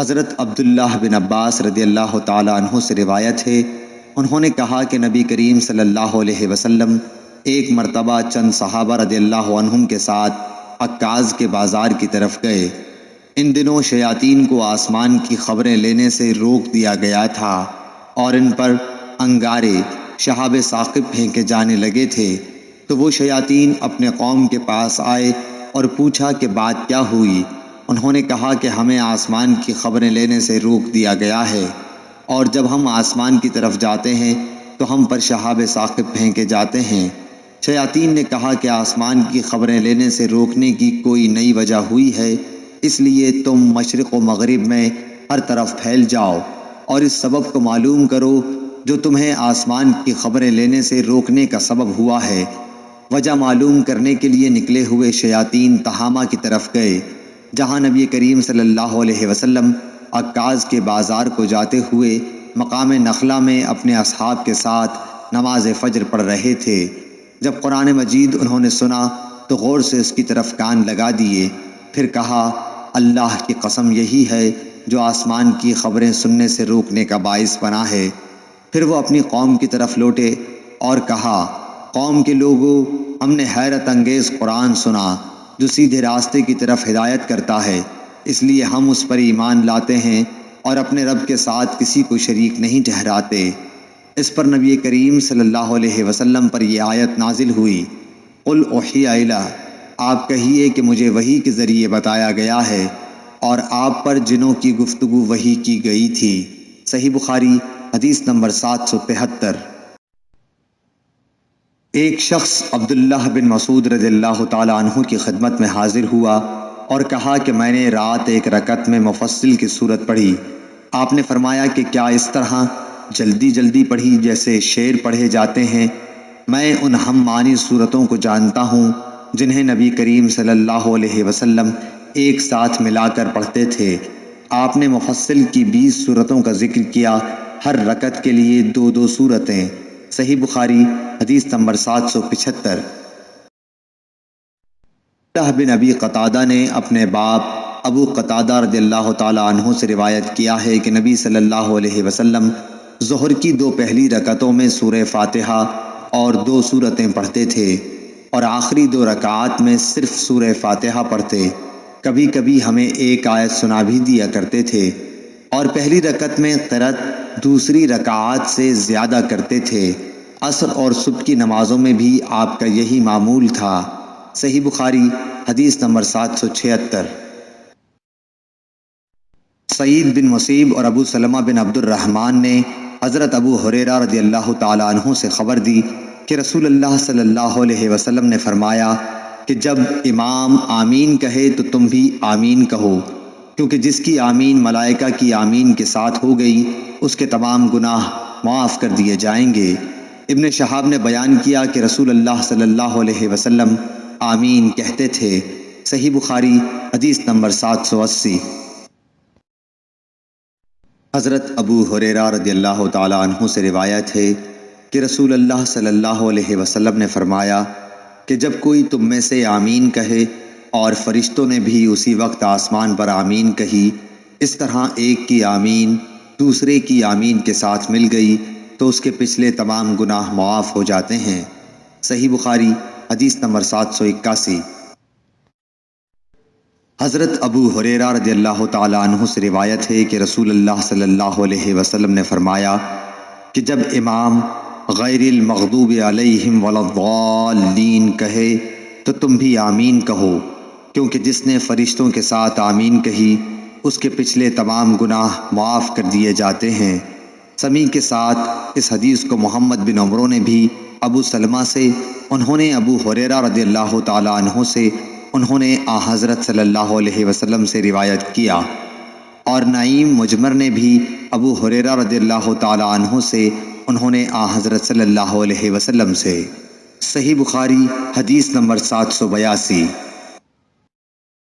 حضرت عبداللہ بن عباس رضی اللہ تعالیٰ عنہ سے روایت ہے، انہوں نے کہا کہ نبی کریم صلی اللہ علیہ وسلم ایک مرتبہ چند صحابہ رضی اللہ عنہم کے ساتھ عکاظ کے بازار کی طرف گئے۔ ان دنوں شیاطین کو آسمان کی خبریں لینے سے روک دیا گیا تھا اور ان پر انگارے شہاب ثاقب پھینکے جانے لگے تھے، تو وہ شیاطین اپنے قوم کے پاس آئے اور پوچھا کہ بات کیا ہوئی۔ انہوں نے کہا کہ ہمیں آسمان کی خبریں لینے سے روک دیا گیا ہے، اور جب ہم آسمان کی طرف جاتے ہیں تو ہم پر شہاب ثاقب پھینکے جاتے ہیں۔ شیاطین نے کہا کہ آسمان کی خبریں لینے سے روکنے کی کوئی نئی وجہ ہوئی ہے، اس لیے تم مشرق و مغرب میں ہر طرف پھیل جاؤ اور اس سبب کو معلوم کرو جو تمہیں آسمان کی خبریں لینے سے روکنے کا سبب ہوا ہے۔ وجہ معلوم کرنے کے لیے نکلے ہوئے شیاطین تہامہ کی طرف گئے، جہاں نبی کریم صلی اللہ علیہ وسلم عکاظ کے بازار کو جاتے ہوئے مقام نخلہ میں اپنے اصحاب کے ساتھ نماز فجر پڑھ رہے تھے۔ جب قرآن مجید انہوں نے سنا تو غور سے اس کی طرف کان لگا دیے، پھر کہا اللہ کی قسم یہی ہے جو آسمان کی خبریں سننے سے روکنے کا باعث بنا ہے۔ پھر وہ اپنی قوم کی طرف لوٹے اور کہا قوم کے لوگوں، ہم نے حیرت انگیز قرآن سنا جو سیدھے راستے کی طرف ہدایت کرتا ہے، اس لیے ہم اس پر ایمان لاتے ہیں اور اپنے رب کے ساتھ کسی کو شریک نہیں ٹھہراتے۔ اس پر نبی کریم صلی اللہ علیہ وسلم پر یہ آیت نازل ہوئی، قل اوحی الی، آپ کہیے کہ مجھے وحی کے ذریعے بتایا گیا ہے اور آپ پر جنوں کی گفتگو وحی کی گئی تھی۔ صحیح بخاری حدیث نمبر 773۔ ایک شخص عبداللہ بن مسعود رضی اللہ تعالیٰ عنہ کی خدمت میں حاضر ہوا اور کہا کہ میں نے رات ایک رکعت میں مفصل کی صورت پڑھی۔ آپ نے فرمایا کہ کیا اس طرح جلدی جلدی پڑھی جیسے شعر پڑھے جاتے ہیں؟ میں ان ہم معنی صورتوں کو جانتا ہوں جنہیں نبی کریم صلی اللہ علیہ وسلم ایک ساتھ ملا کر پڑھتے تھے۔ آپ نے مفصل کی 20 صورتوں کا ذکر کیا، ہر رکعت کے لیے 2 صورتیں۔ صحیح بخاری حدیث نمبر 775۔ عبداللہ بن ابی قتادہ نے اپنے باپ ابو قتادہ رضی اللہ تعالیٰ عنہ سے روایت کیا ہے کہ نبی صلی اللہ علیہ وسلم ظہر کی 2 پہلی رکعتوں میں سورہ فاتحہ اور 2 صورتیں پڑھتے تھے اور آخری 2 رکعات میں صرف سورہ فاتحہ پڑھتے۔ کبھی کبھی ہمیں ایک آیت سنا بھی دیا کرتے تھے، اور پہلی رکعت میں قرأت دوسری رکعات سے زیادہ کرتے تھے۔ عصر اور صبح کی نمازوں میں بھی آپ کا یہی معمول تھا۔ صحیح بخاری حدیث نمبر 776۔ سعید بن مسیب اور ابو سلمہ بن عبد الرحمن نے حضرت ابو ہریرہ رضی اللہ تعالیٰ عنہ سے خبر دی کہ رسول اللہ صلی اللہ علیہ وسلم نے فرمایا کہ جب امام آمین کہے تو تم بھی آمین کہو، کیونکہ جس کی آمین ملائکہ کی آمین کے ساتھ ہو گئی اس کے تمام گناہ معاف کر دیے جائیں گے۔ ابن شہاب نے بیان کیا کہ رسول اللہ صلی اللہ علیہ وسلم آمین کہتے تھے۔ صحیح بخاری حدیث نمبر 780۔ حضرت ابو ہریرہ رضی اللہ تعالیٰ عنہ سے روایت ہے کہ رسول اللہ صلی اللہ علیہ وسلم نے فرمایا کہ جب کوئی تم میں سے آمین کہے اور فرشتوں نے بھی اسی وقت آسمان پر آمین کہی، اس طرح ایک کی آمین دوسرے کی آمین کے ساتھ مل گئی تو اس کے پچھلے تمام گناہ معاف ہو جاتے ہیں۔ صحیح بخاری حدیث نمبر 781۔ حضرت ابو ہریرہ رضی اللہ تعالیٰ عنہ سے روایت ہے کہ رسول اللہ صلی اللہ علیہ وسلم نے فرمایا کہ جب امام غیر المغضوب علیہم ولا الضالین کہے تو تم بھی آمین کہو، کیونکہ جس نے فرشتوں کے ساتھ آمین کہی اس کے پچھلے تمام گناہ معاف کر دیے جاتے ہیں۔ سمیع کے ساتھ اس حدیث کو محمد بن عمرو نے بھی ابو سلمہ سے، انہوں نے ابو ہریرہ رضی اللہ تعالیٰ عنہ سے، انہوں نے حضرت صلی اللہ علیہ وسلم سے روایت کیا، اور نعیم مجمر نے بھی ابو ہریرہ رضی اللہ تعالیٰ عنہ سے، انہوں نے حضرت صلی اللہ علیہ وسلم سے۔ صحیح بخاری حدیث نمبر 782۔